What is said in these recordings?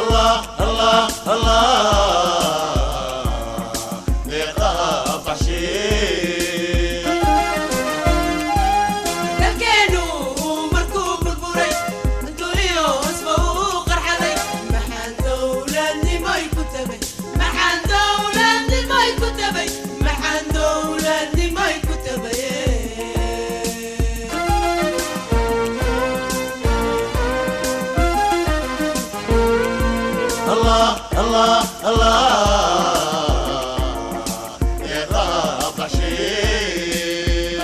الله الله الله لقاء بشير كانوا مركوب البوري انتوريو اسمه قرحلي محل دولة ما يكتبي محل دولة ما يكتبي محل دولة ما يكتبي الله الله الله لقاء بشير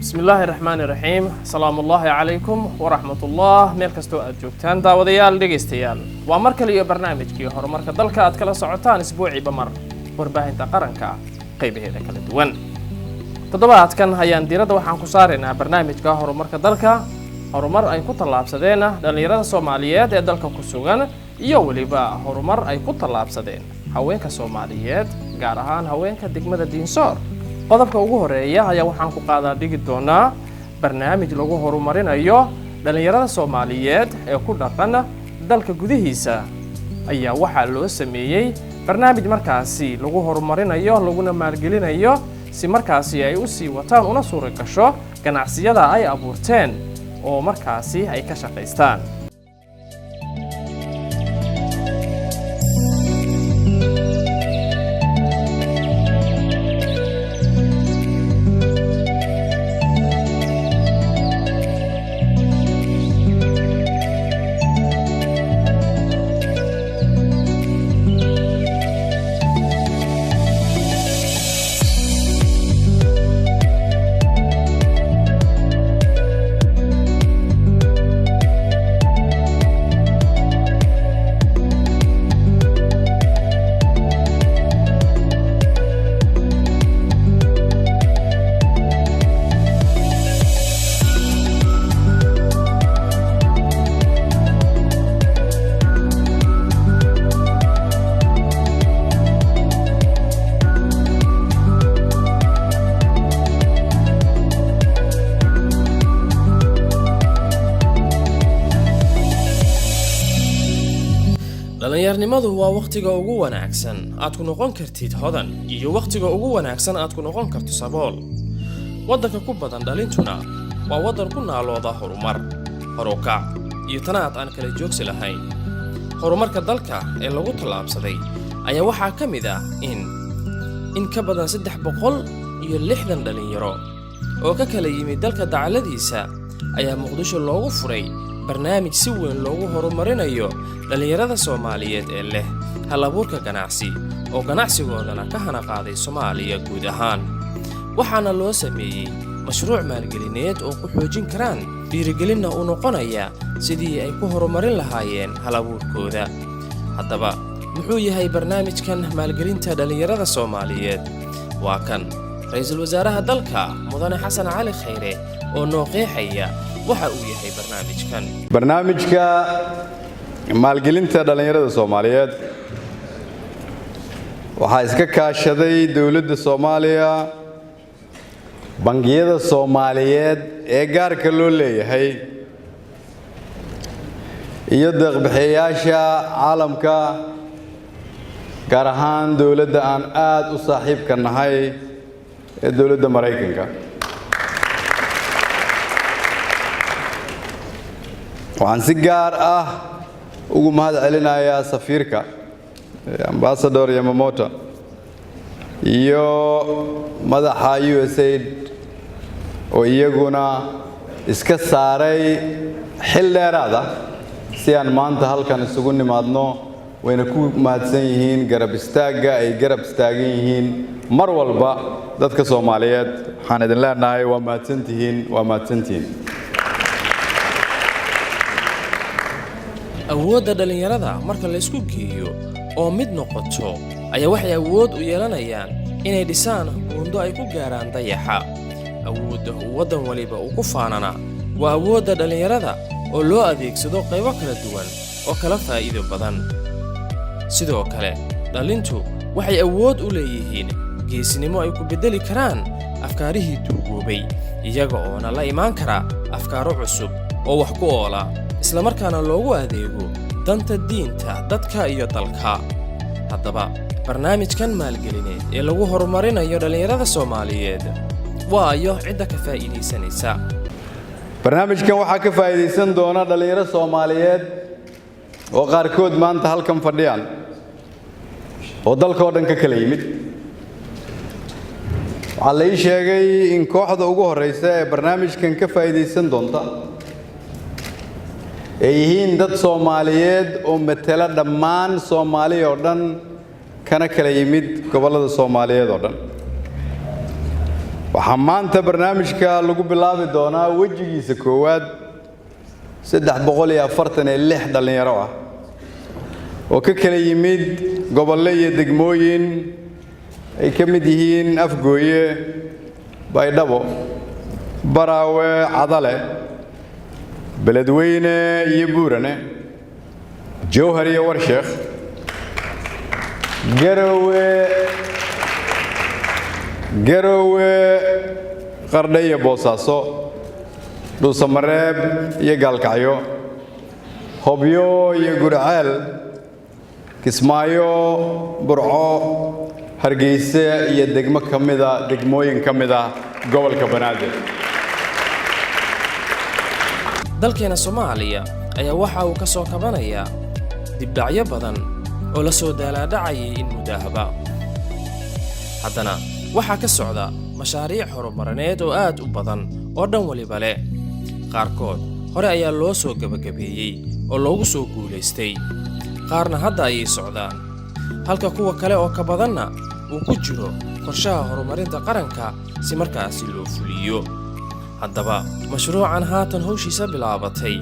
بسم الله الرحمن الرحيم السلام الله عليكم ورحمة الله meel kastoo aad joogtaan daawadayaal dhageystayaal waa mar kale iyo barnaamijkii horumarka dalka aad kala socotaan isbuuciiba mar warbaahinta qaranka qaybaheeda kala duwan toddobaadkan ayaan diiradda waxaan ku saaraynaa barnaamijka horumarka dalka horumar ay ku tallaabsadeen dhalinyarada Soomaaliyeed ee dalka ku sugan iyo waliba horumar ay ku tallaabsadeen haweenka Soomaaliyeed gaar ahaan haweenka degmada Diinsoor qodobka ugu horeeya ayaa waxaan ku qaadaa dhigi doonaa barnaamij lagu horumarinayo dhalinyarada Soomaaliyeed ee ku dhaqan dalka gudihiisa ayaa waxa loo sameeyay barnaamij markaasi lagu horumarinayo laguna maalgelinayo si markaasi ay u sii wataan una suura gasho ganacsiyada ay abuurteen oo markaasi ay ka shaqeystaan dhalinyarnimadu waa waqtiga ugu wanaagsan aad ku noqon kartid hodan iyo waqtiga ugu wanaagsan aad ku noqon karto sabool wadanka ku badan dhalintuna waa wadan ku naalooda horumar horukac iyo tanaad aan kala joogsi lahayn horumarka dalka ee lagu tallaabsaday ayaa waxaa ka mid ah in ka badan 360 dhalinyaro oo ka kala yimid dalka dacaladiisa ayaa Muqdisho loogu furay barnaamij si weyn loogu horumarinayo dhalinyarada Soomaaliyeed ee leh hal-abuurka ganacsi oo ganacsigoodana ka hana qaaday Soomaaliya guud ahaan waxaana loo sameeyay mashruuc maalgelineed oo ku xoojin karaan dhiirigelinna u noqonaya sidii ay ku horumarin lahaayeen hal-abuurkooda haddaba muxuu yahay barnaamijkan maalgelinta dhalinyarada Soomaaliyeed waa kan ra'iisul wasaaraha dalka mudane Xasan Cali Khayre oo noo qeexaya waxa uu yahay barnaamijka maalgelinta dhalinyarada Soomaaliyeed waxa iska kaashaday dawladda Soomaaliya bangiyada Soomaaliyeed ee gaarka loo leeyahay iyo deeq-bixiyayaasha caalamka gaar ahaan dawladda aan aad u saaxiibka nahay ee dawladda Mareykanka waxaan si gaar ah ugu mahad celinayaa safiirka ambassador Yamamoto iyo madaxa USAID oo iyaguna iska saaray xil dheeraad ah si aan maanta halkan isugu nimaadno wayna ku mahadsan yihiin garab istaaga ay garab istaagan yihiin mar walba dadka Soomaaliyeed waxaan idin leenahay waa mahadsantihiin awoodda dhalinyarada marka la isku geeyo oo mid noqoto ayaa waxay awood u yeelanayaan inay dhisaan buundo ay ku gaaraan dayaxa awoodda wadan waliba uu ku faanana waa awoodda dhalinyarada oo loo adeegsado qaybo kala duwan oo kala faa'iido badan sidoo kale dhalintu waxay awood u leeyihiin geesinimo ay ku bedeli karaan afkaarihii duugoobay iyaga oo la imaan kara afkaaro cusub oo wax ku oola isla markaana loogu adeego danta diinta dadka iyo dalka. haddaba barnaamijkan maalgelineed ee lagu horumarinayo dhalinyarada Soomaaliyeed waa ayo cidda ka faa'iideysanaysa. barnaamijkan waxaa ka faa'iideysan doona dhalinyaro Soomaaliyeed oo qaarkood maanta halkan fadhiyaan oo dalka oo dhan ka kala yimid. waxaa la ii sheegay in kooxda ugu horeysa ee barnaamijkan ka faa'iideysan doonta ay yihiin dad Soomaaliyeed oo matala dhammaan Soomaaliya oo dhan kana kala yimid gobollada Soomaaliyeed oo dhan. waxaa maanta barnaamijka lagu bilaabi doonaa wejigiisa koowaad 346 dhalinyaro ah oo ka kala yimid gobollo iyo degmooyin ay ka mid yihiin Afgooye, Baydhabo, Baraawe, Cadale, Beledweyne iyo Buurane, Jowhar iyo Warsheekh, Garowe, Qardho iyo Boosaaso, Dhuusamareeb iyo Gaalkacyo, Hobyo iyo Gurceel, Kismaayo, Burco, Hargeysa iyo degmooyin ka mid ah gobolka Banaadir. dalkeena Soomaaliya ayaa waxa uu ka soo kabanayaa dibdhacyo badan oo la soo daalaadhacayay in mudahaba. haddana waxaa ka socda mashaariic horumarineed oo aad u badan oo dhan waliba leh. qaarkood hore ayaa loo soo gabagabeeyey oo loogu soo guulaystay, qaarna hadda ayay socdaan, halka kuwa kale oo ka badanna uu ku jiro qorshaha horumarinta qaranka si markaasi loo fuliyo. haddaba mashruucan haatan hawshiisa bilaabatay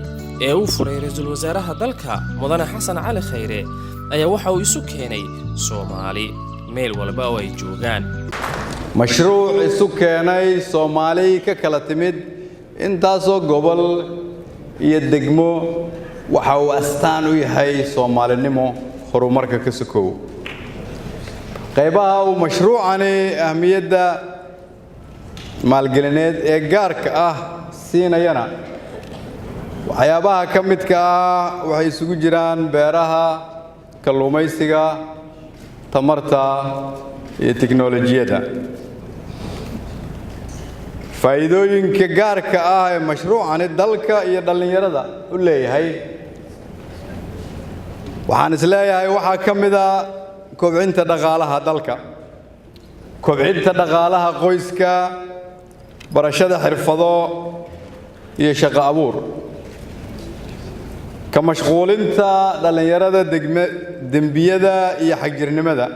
ee uu furay ra'iisul wasaaraha dalka Mudane Xasan Cali Khayre ayaa waxa uu isu keenay Soomaali meel walba oo ay joogaan. mashruuc isu keenay Soomaali ka kala timid intaasoo gobol iyo degmo waxa uu astaan u yahay Soomaalinimo horumarka ka sokow. qaybaha uu mashruucani ahmiyadda maalgelineed ee gaarka ah siinayana waxyaabaha ka midka ah waxay isugu jiraan beeraha, kalluumaysiga, tamarta iyo tiknoolajiyadda. faa'iidooyinka gaarka ah ee mashruucani dalka iyo dhalinyarada u leeyahay waxaan isleeyahay waxaa ka mid ah kobcinta dhaqaalaha dalka, kobcinta dhaqaalaha qoyska, barashada xirfado iyo shaqo abuur, ka mashquulinta dhalinyarada dembiyada iyo xagjirnimada,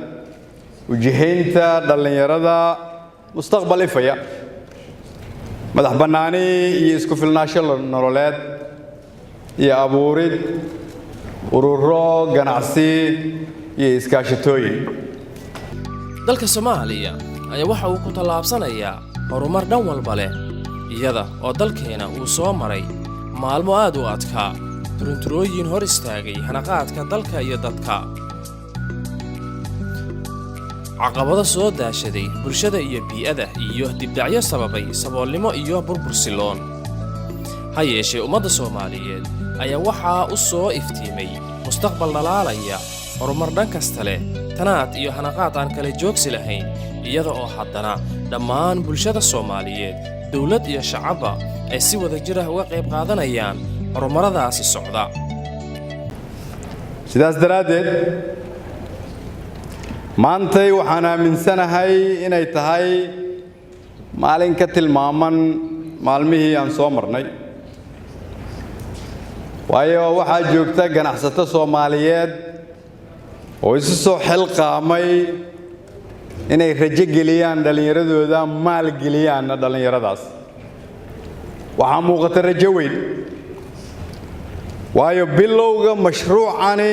ujihaynta dhalinyarada mustaqbal ifaya, madax bannaani iyo isku filnaansho nololeed, iyo abuurid ururo ganacsi iyo iskaashatooyin. dalka Soomaaliya ayaa waxa uu ku tallaabsanayaa horumar dhan walba leh, iyada oo dalkeena uu soo maray maalmo aad u adkaa, turunturooyin hor istaagay hanaqaadka dalka iyo dadka, caqabado soo daashaday bulshada iyo bii'ada, iyo dibdhacyo sababay saboolnimo iyo burbur siloon. ha yeeshee ummadda Soomaaliyeed ayaa waxaa u soo iftiimay mustaqbal dhalaalaya, horumar dhan kasta leh, tanaad iyo hanaqaad aan kala joogsi lahayn, iyada oo haddana dhammaan bulshada Soomaaliyeed, dawlad iyo shacabba ay si wada jir ah uga qayb qaadanayaan horumaradaasi socda. sidaas daraaddeed maantay waxaan aaminsanahay inay tahay maalin ka tilmaaman maalmihii aan soo marnay, waayo waxaa joogta ganacsato Soomaaliyeed oo isu soo xilqaamay inay rajo geliyaan dhalinyaradooda, maal geliyaan dhalinyaradaas. waxaa muuqata rajo weyn, waayo bilowga mashruucani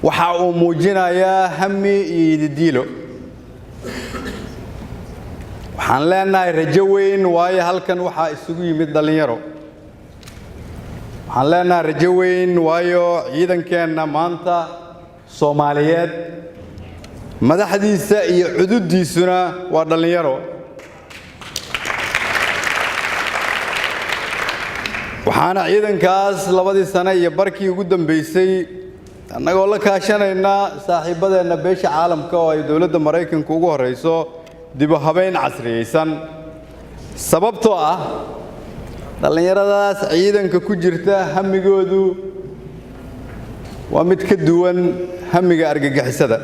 waxa uu muujinayaa hami iyo yididiilo. waxaan leenahay rajo weyn, waayo halkan waxaa isugu yimid dhalinyaro. waxaan leenahay rajo weyn, waayo ciidankeenna maanta Soomaaliyeed madaxdiisa iyo cududdiisuna waa dhalinyaro. waxaana ciidankaas labadii sano iyo barkii ugu dambeysay annagoo la kaashanayna saaxiibadeena beesha caalamka oo ay dawladda Mareykanka ugu horeyso dib u habeyn casriyeysan sababtoo ah dhalinyaradaas ciidanka ku jirta hamigoodu waa mid ka duwan hamiga argagixisada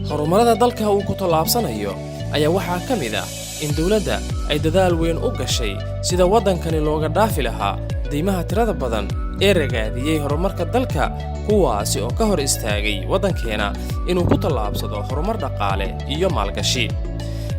horumarada dalka uu ku tallaabsanayo ayaa waxaa ka mid ah in dawladda ay dadaal weyn u gashay sida waddankani looga dhaafi lahaa deymaha tirada badan ee ragaadiyey horumarka dalka kuwaasi oo ka hor istaagay waddankeena inuu ku tallaabsado horumar dhaqaale iyo maalgashi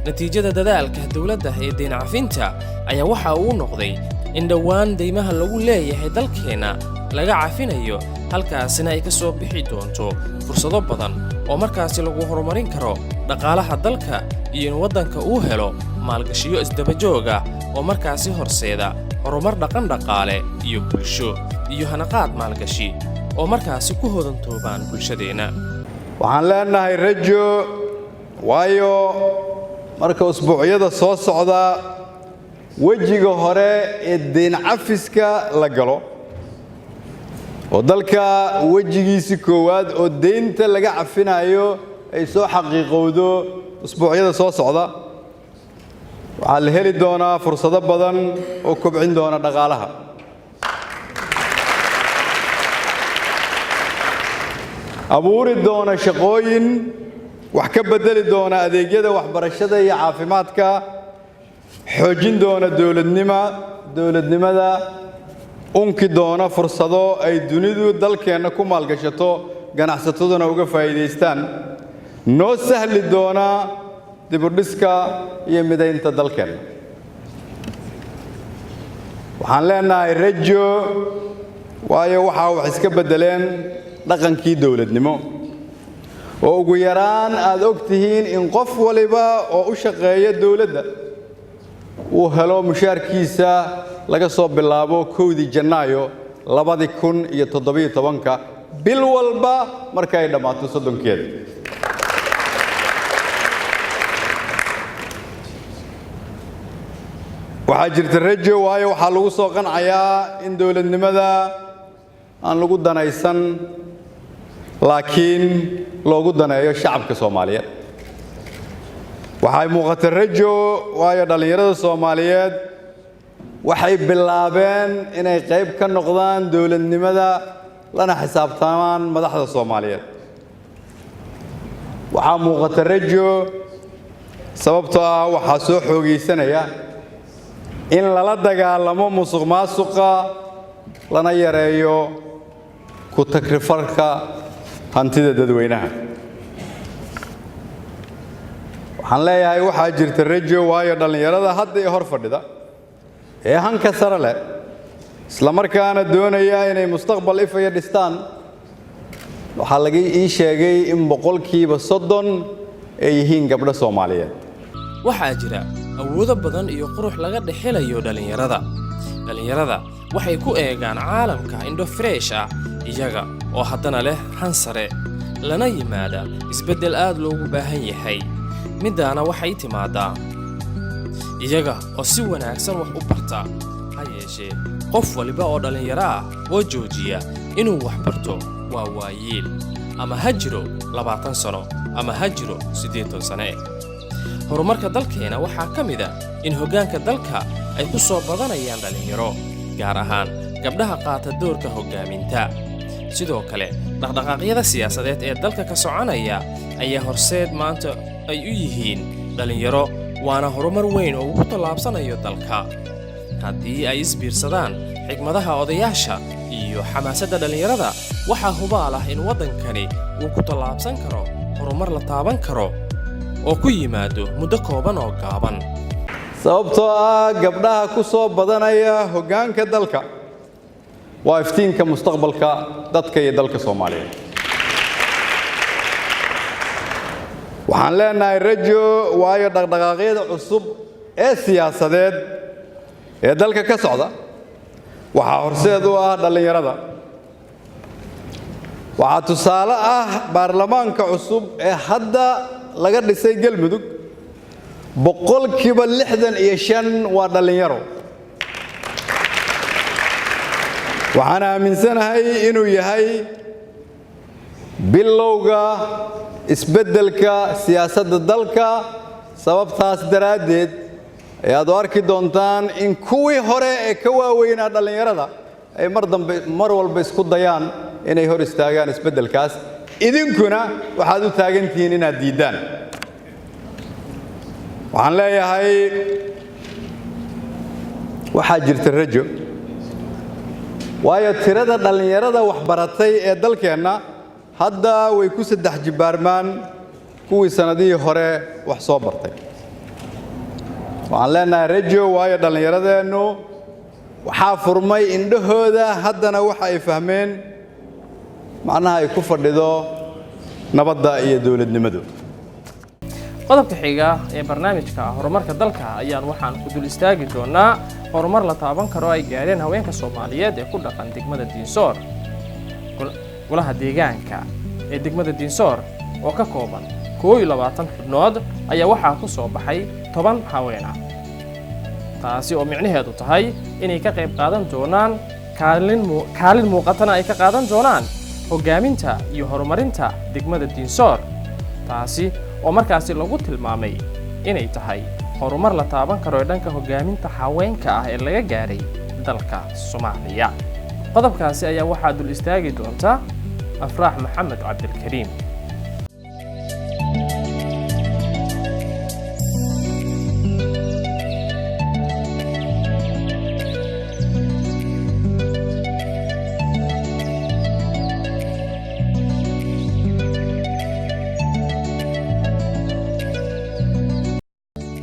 natiijada dadaalka dawladda ee deyn cafinta ayaa waxa uu noqday in dhowaan deymaha lagu leeyahay dalkeena laga cafinayo halkaasina ay ka soo bixi doonto fursado badan oo markaasi lagu horumarin karo dhaqaalaha dalka iyo in waddanka uu helo maalgashiyo isdaba joog ah oo markaasi horseeda horumar dhaqan dhaqaale iyo bulsho iyo hanaqaad maalgashi oo markaasi ku hodantoobaan bulshadeena waxaan leenahay rajo waayo marka usbuucyada soo socda wejiga hore ee deyn cafiska la galo oo dalka wejigiisa koowaad oo deynta laga cafinayo ay soo xaqiiqowdo usbuucyada soo socda waxaa la heli doonaa fursado badan oo kobcin doona dhaqaalaha abuuri doona shaqooyin wax ka bedeli doona adeegyada waxbarashada iyo caafimaadka xoojin doona dawladnimada unki doona fursado ay dunidu dalkeena ku maalgashato ganacsataduna uga faa'iideystaan noo sahli doona dib u dhiska iyo midaynta dalkeena waxaan leenahay rajo waayo waxa wax iska bedeleen dhaqankii dawladnimo oo ugu yaraan aad og tihiin in qof waliba oo u shaqeeya dawladda uu helo mushaarkiisa laga soo bilaabo 1 Janaayo 2017 bil walba marka ay dhamaato 30keeda waxaa jirta rajo waayo waxaa lagu soo qancayaa in dawladnimada aan lagu danaysan laakiin loogu daneeyo shacabka Soomaaliyeed waxay muuqata rajo waayo dhalinyarada Soomaaliyeed waxay bilaabeen inay qayb ka noqdaan dawladnimada lana xisaabtamaan madaxda Soomaaliyeed waxaa muuqata rajo sababtoo ah waxaa soo xoogeysanaya in lala dagaalamo musuqmaasuqa lana yareeyo ku takrifalka hantida dadweynaha waxaan leeyahay waxaa jirta rajo waayo dhalinyarada hadda ee hor fadhida ee hanka sare leh isla markaana doonaya inay mustaqbal ifaya dhistaan waxaa laga ii sheegay in 30% ay yihiin gabdho Soomaaliyeed waxaa jira awoodo badan iyo qurux laga dhexelayo dhalinyarada waxay ku eegaan caalamka indho fresh ah iyaga oo haddana leh han sare lana yimaada isbeddel aad loogu baahan yahay midaana waxay timaadaa iyaga oo si wanaagsan wax u barta ha yeeshee qof waliba oo dhalinyaro ah oo joojiya inuu wax barto waa waayeel ama ha jiro 20 sano ama ha jiro 80 sano horumarka dalkeena waxaa ka mid ah in hoggaanka dalka ay ku soo badanayaan dhalinyaro gaar ahaan gabdhaha qaata doorka hoggaaminta sidoo kale dhaqdhaqaaqyada siyaasadeed ee dalka ka soconaya ayaa horseed maanta ay u yihiin dhalinyaro waana horumar weyn oo ugu tallaabsanayo dalka haddii ay isbiirsadaan xigmadaha odayaasha iyo xamaasadda dhalinyarada waxaa hubaal ah in waddankani uu ku tallaabsan karo horumar la taaban karo oo ku yimaado muddo kooban oo gaaban sababtoo ah gabdhaha ku soo badanaya hoggaanka dalka waa iftiinka mustaqbalka dadka iyo dalka Soomaaliyeed waxaan leenahay rajo waayo dhaqdhaqaaqyada cusub ee siyaasadeed ee dalka ka socda waxaa horseed u ah dhalinyarada waxaa tusaale ah baarlamaanka cusub ee hadda laga dhisay Galmudug 65% waa dhalinyaro waxaan aaminsanahay inuu yahay bilowga isbeddelka siyaasadda dalka sababtaas daraaddeed ayaad u arki doontaan in kuwii hore ee ka waaweynaa dhallinyarada ay mar walba isku dayaan inay hor istaagaan isbeddelkaas idinkuna waxaad u taagantihiin inaad diiddaan waxaan leeyahay waxaa jirta rajo waayo tirada dhallinyarada waxbaratay ee dalkeenna hadda way ku 3 jibaarmaan kuwii sanadihii hore wax soo bartay waxaan leenahay rajo waayo dhallinyaradeennu waxaa furmay indhahooda haddana waxa ay fahmeen macnaha ay ku fadhido nabadda iyo dawladnimadu qodobka xiga ee barnaamijka horumarka dalka ayaan waxaan ku dul istaagi doonaa horumar la taaban karo ay gaareen haweenka Soomaaliyeed ee ku dhaqan degmada Dinsor golaha deegaanka ee degmada Dinsor oo ka kooban 22 xubnood ayaa waxaa ku soo baxay 10 haween ah taasi oo micnaheedu tahay inay ka qayb qaadan doonaan kaalin muuqatana ay ka qaadan doonaan hogaaminta iyo horumarinta degmada Dinsor taasi oo markaasi lagu tilmaamay inay tahay horumar la taaban karo ee dhanka hogaaminta haweenka ah ee laga gaaray dalka Soomaaliya qodobkaasi ayaa waxaa dul istaagi doonta Afraax Maxamed Cabdilkariim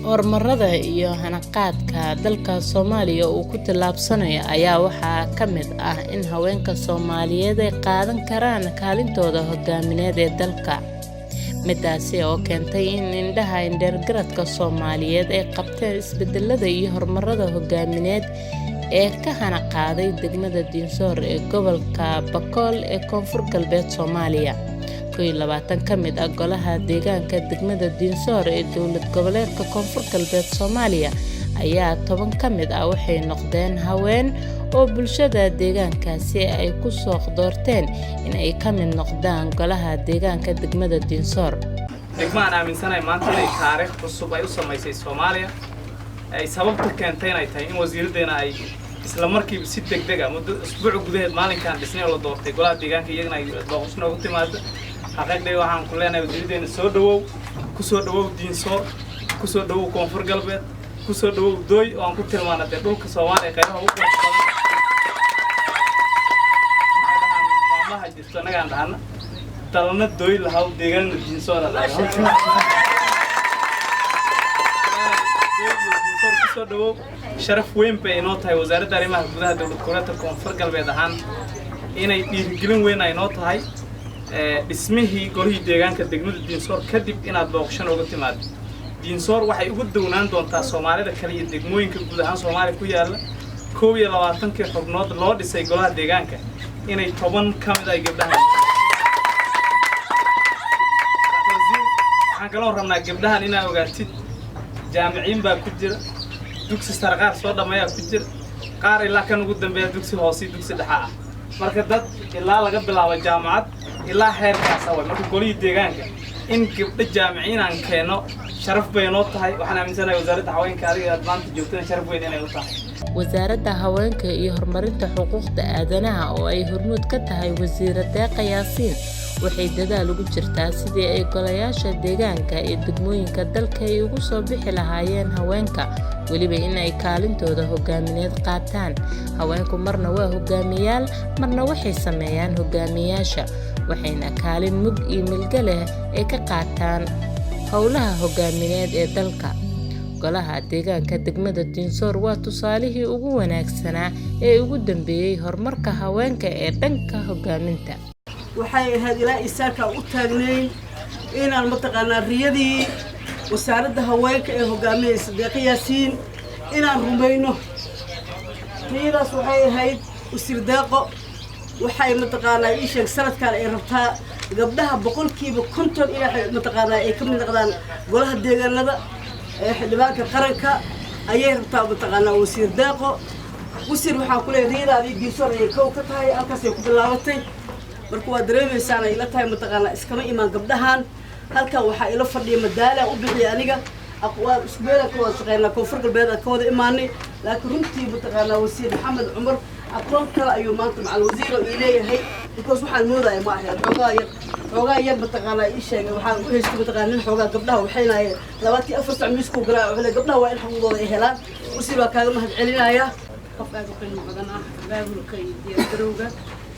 horumarada iyo hanaqaadka dalka Soomaaliya uu ku tilaabsanayo ayaa waxaa ka mid ah in haweenka Soomaaliyeed ay qaadan karaan kaalintooda hogaamineed ee dalka midaasi oo keentay in indhaha indhergaradka Soomaaliyeed ay qabteen isbedelada iyo horumarada hogaamineed ee ka hanaqaaday degmada Dinsor ee gobolka Bakool ee Koonfur Galbeed Soomaaliya 20 ka mid ah golaha deegaanka degmada Dinsor ee dawlad goboleedka Koonfur Galbeed Soomaaliya ayaa 10 ka mid ah waxay noqdeen haween oo bulshada deegaankaasi ay ku soo doorteen in ay ka mid noqdaan golaha deegaanka degmada Dinsor degmaan aaminsanahay maanta ay taariikh cusub ay u samaysay Soomaaliya ay sababta keentay inay tahay in wasiiradeena ay isla markiiba si degdeg ah muddo usbuuc gudaheed maalinkan dhisnay oo la doortay golaha deegaanka iyagana ay booqasho ugu timaado xaqeeqday waxaan ku leenahay wasiiradeena soo dhawow Dinsor ku soo dhawow Koonfur Galbeed ku soo dhawow Dooy oo aan ku tilmaanay dhulka Soomaaliya qaybaha ugu badan maamaha jirto anaga aan dhahana dalna Dooy lahaw deegaanka Dinsor soo dhawow sharaf weyn bay inoo tahay wasaaradda arrimaha gudaha dawlad goboleedka Koonfur Galbeed ahaan inay dhiirigelin weyn ay noo tahay dhismihii golihii deegaanka degmada Dinsor kadib inaad booqasho uga timaado Dinsor waxay ugu downaan doontaa Soomaalida kale iyo degmooyinka guud ahaan Soomaaliya ku yaala 22 xubnood loo dhisay golaha deegaanka inay 10 ka mid ay gabdhaha waxaan kaloo rabnaa gabdhahan inay ogaatid jaamiciin baa ku jira dugsi sare qaar soo dhameeya ku jira qaar ilaa kan ugu dambeeya dugsi hoose dugsi dhexe ah marka dad ilaa laga bilaabo jaamacad ilaa heerkaas ah marka golihii deegaanka in gabdho jaamiciin aan keeno sharaf bay noo tahay waxaan aaminsanahay wasaaradda haweenka adiga aad maanta joogtaan sharaf weyn inay u tahay wasaaradda haweenka iyo horumarinta xuquuqda aadanaha oo ay hormuud ka tahay wasiirada Deeqa Yaasiin waxay dadaal ugu jirtaa sidii ay golayaasha deegaanka ee degmooyinka dalka ay ugu soo bixi lahaayeen haweenka waliba in ay kaalintooda hogaamineed qaataan haweenku marna waa hogaamiyaal marna waxay sameeyaan hogaamiyaasha waxayna kaalin mug iyo milga leh ay ka qaataan howlaha hogaamineed ee dalka golaha deegaanka degmada Dinsor waa tusaalihii ugu wanaagsanaa ee ugu dambeeyay horumarka haweenka ee dhanka hogaaminta waxay ahayd ilaa isaarka u taagnayn inaan mataqaanaa riyadii wasaaradda haweenka ee hogaaminaysa Deeqa Yaasiin inaan rumayno riyadaas waxay ahayd wasiir Deeqo waxay mataqaanaa ii sheeg sanadkan ay rabtaa gabdhaha 50% ilaa mataqaanaa ay ka mid noqdaan golaha deegaanada xildhibaanka qaranka ayay rabtaa mataqaanaa wasiir Deeqo wasiir waxaan ku leeyahay riyadaadii diisoor ay kow ka tahay halkaasay ku bilaabatay marka waa dareemaysaan ay ila tahay mataqaanaa iskama imaan gabdhahan halkan waxaa ila fadhiya madaala u bixiyay aniga أقوال أسبوعين كوا شغالنا كوفر البلد كوا إيماني لكن رمتي بتقالنا وزير محمد عمر أقوال كلا أيومات مع الوزير إليه هي because وحال موضة يا ماهر رجايا بتقالنا إيش يعني وحال إيش بتقالنا الحوجة قبلها وحين هي لواتي أفرس عميسكو قراء ولا قبلها وين حموضة إهلال وزير وكذا ما هتعلنا يا قفا قلنا بدنا بابل كي يدروجا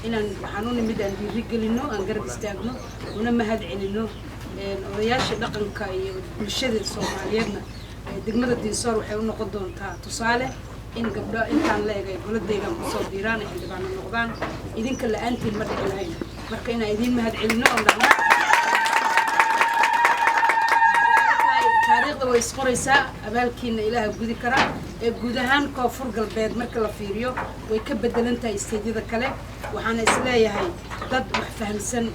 إن حنون مدن بيرجلنا أنقرب استعجنا ونما هدعينه odayaasha dhaqanka iyo bulshada Soomaaliyeedna degmada Diisoor waxay u noqon doontaa tusaale in gabdho intaan la eegay goladayga ku soo diiraan ay xildhibaan noqdaan idinka la'aantiin ma dhici lahayn marka inaan idin mahad celino oo dhamaan taariikhda way isqoraysaa abaalkiina Ilaahay gudi kara ee guud ahaan koonfur galbeed marka la fiiriyo way ka bedelan tahay isteedada kale waxaana isleeyahay dad wax fahamsan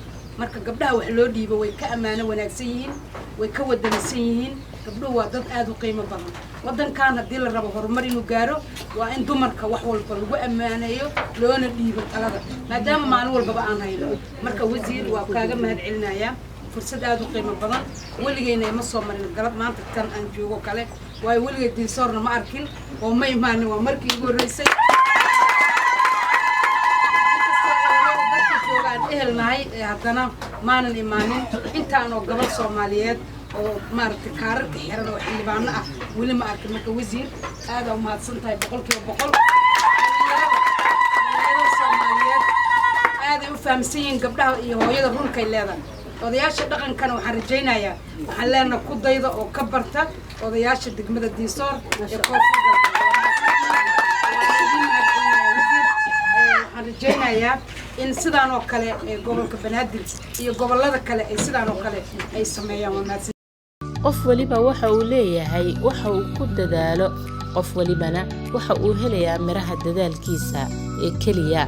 marka gabdhaha wax loo dhiibo way ka amaano wanaagsan yihiin way ka wadanisan yihiin gabdhuhu waa dad aad u qiimo badan wadankan haddii la rabo horumar inuu gaaro waa in dumarka wax walba lagu amaaneeyo loona dhiibo talada maadaama maalin walbaba aan hayno marka wasiir waa kaaga mahad celinayaa fursad aad u qiimo badan weligeyna ma soo marin galab maanta tan aan joogo kale waayo weligay Diinsoorna ma arkin oo ma imaanin waa markii ugu horeysay ehelnahay haddana maanan imaanin intaanoo gabadh Soomaaliyeed oo maaragtay kaararka xiran oo xildhibaano ah weli ma arkin marka wasiir aad u mahadsan tahay 100% Soomaaliyeed aad ay u fahamsan yihiin gabdhaha iyo hooyada runka ay leedahay odayaasha dhaqankana waxaan rajaynayaa waxaan leenahay ku dayda oo ka barta odayaasha degmada Diisoor ee koonfur rajaynayaa in sidaan oo kale ee gobolka Banaadir iyo gobolada kale ay sidaan oo kale ay sameeyaan wanaagsan qof waliba waxa uu leeyahay waxa uu ku dadaalo qof walibana waxa uu helayaa miraha dadaalkiisa ee kaliya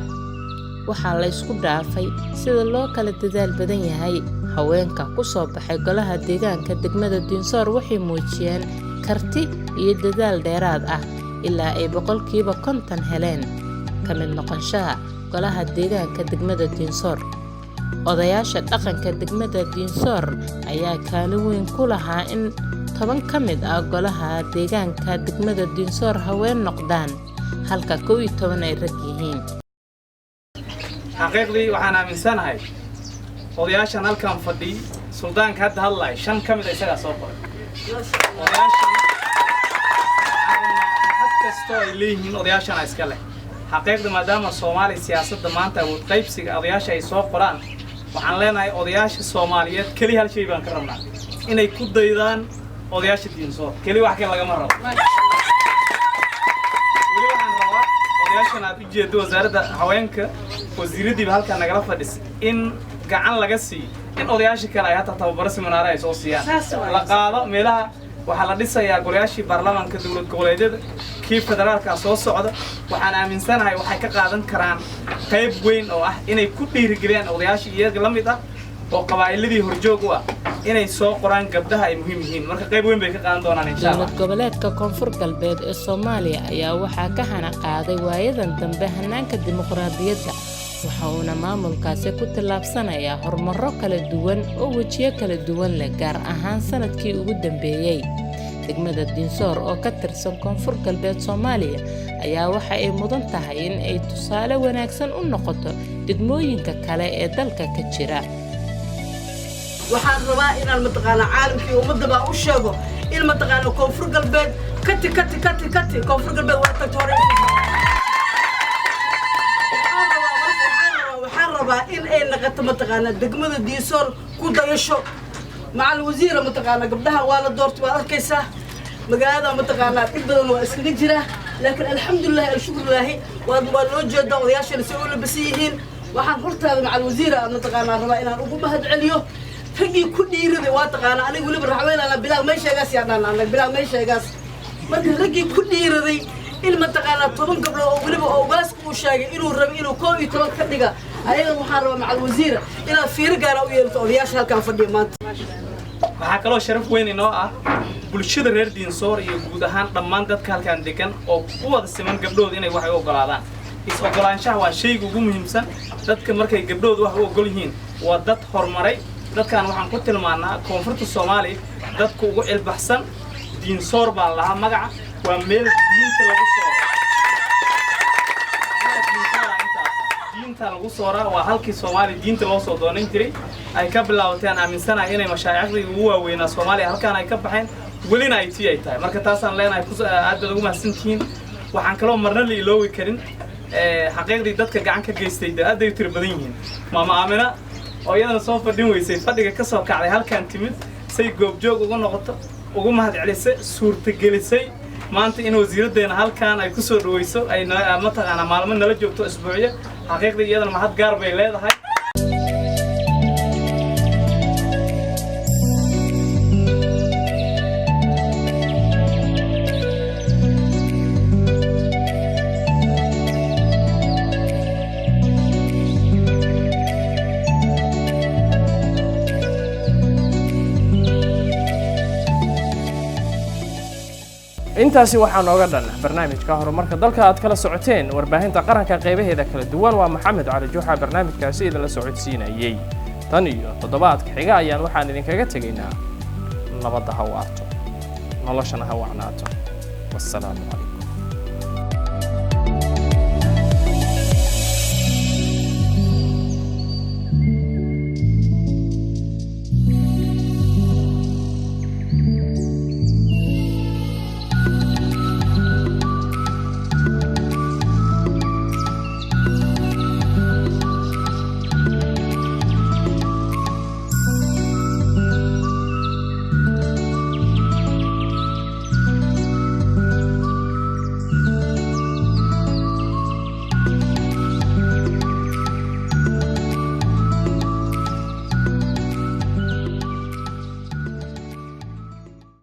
waxa la isku dhaafay sida loo kala dadaal badan yahay haweenka ku soo baxay golaha deegaanka degmada Diisoor waxay muujiyeen karti iyo dadaal dheeraad ah ilaa ay 50% heleen kamid noqoshada golaha deegaanka degmada Diisoor odayaasha dhaqanka degmada Diisoor ayaa kaalin weyn ku lahaa in 10 kamid ah golaha deegaanka degmada Diisoor haween noqdaan halka 12 ay rag yihiin xaqiiqdii waxaan aaminsanahay odayaashan halkan fadhi suldaanka hadda hadlay 5 kamid ah isaga soo qoray odayaashan hadkasto ay leeyihiin odayaashan iska leh حقيقة مادام الصومالي سياسة دمانتا وتقيبسي أضياشة يسوق قرآن وحن لنا أضياشة الصوماليات كلي هالشيء بنكرمنا إنه يكون ضيدان أضياشة Diisoor كلي واحد كلا مرة ولي واحد روا أضياشة نتيجة دو وزارة هواينك وزير دي بهالك نقرأ فدس إن قعان لقسي إن أضياشة كلا يهتا تبرس من عراء سوسيان لقاضة ملا وحلا لسه يا قرياشي برلمان كدولة قوليدة كيف فدرالك soo socda waxaan aaminsanahay waxay ka qaadan karaan qayb weyn oo ah inay ku dhiirigeliyaan odayaasha iyaga la mid ah oo qabaa'iladii horjoog u ah inay soo qoraan gabdhaha ay muhiim yihiin marka qayb weyn bay ka qaadan doonaan insha Allah goboleedka koonfur galbeed ee Soomaaliya ayaa waxa ka hana qaaday waayadan dambe hanaanka dimuqraadiyadda waxa uu maamulkaasi ku tilaabsanayaa horumaro kala duwan oo wajiyo kala duwan leh gaar ahaan sanadkii ugu dambeeyay degmada Diisoor oo ka tirsan koonfur galbeed Soomaaliya ayaa waxa ay mudan tahay in ay tusaale wanaagsan u noqoto degmooyinka kale ee dalka ka jira waxaan rabaa inaan mataqaana caalamkii ummadaba u sheego in mataqaana koonfur galbeed kati koonfur galbeed waa tagtore waxaan rabaa in ay noqoto mataqaana degmada Diisoor ku dayasho مع الوزير متقانا قبلها ولا دورت وأركيسة مقالة متقانا إبدا وإسكنجرة لكن الحمد لله الشكر لله والوجه ده وياش اللي سووا بسيهين وحن قلت هذا مع الوزير متقانا ربنا أقوم بهاد عليه تجي كل يرد واتقانا أنا أقول برحمين أنا بلا ما يشجع يعني أنا بلا ما يشجع ما تلاقي كل يرد المتقانا طبعا قبل أو بس وشاجع إنه الربي إنه كوي تبغى كذا أيضا محاربة مع الوزير إلى في رجال أو يرتو وياش هالكان فدي مات waxaa kaloo sharaf weyn inoo ah bulshada reer Diinsoor iyo guud ahaan dhammaan dadka halkaan degan oo u wada siman gabdhooda inay wax u ogolaadaan is ogolaanshaha waa shayga ugu muhiimsan dadka markay gabdhooda wax u ogol yihiin waa dad horumaray dadkan waxaan ku tilmaanaa koonfurta Soomaaliya dadku ugu cilbaxsan Diinsoor baa lahaa magaca waa meel diinta lagu soo diinta lagu sooraa waa halkii Soomaaliya diinta loo soo doonan jiray ay ka bilaabateen aaminsanahay inay mashaayikhda ugu waaweynaa Soomaaliya halkaan ay ka baxeen welina ay tii ay tahay marka taasaan leenahay aad baad ugu mahadsantihiin waxaan kaloo marna la iloowi karin xaqiiqdii dadka gacan ka geystay aad ay tir badan yihiin maama Aamina oo iyadana soo fadhin weysay fadhiga ka soo kacday halkaan timid say goobjoog ugu noqoto ugu mahadcelisay suurtagelisay maanta in wasiiradeena halkaan ay ku soo dhaweyso ay mataqaana maalmo nala joogto isbuuciyo xaqiiqdii iyadana mahad gaar bay leedahay intaasi waxaa nooga dhan barnaamijka horumarka dalka aad kala socoteen warbaahinta qaranka qaybaheeda kala duwan waa Maxamed Cali Juuxa barnaamijkaasi idin la socodsiinayay tan iyo toddobaadka xiga ayaan waxaan idinkaga tegaynaa nabadda ha waarto noloshana ha wacnaato wassalaamu calaykum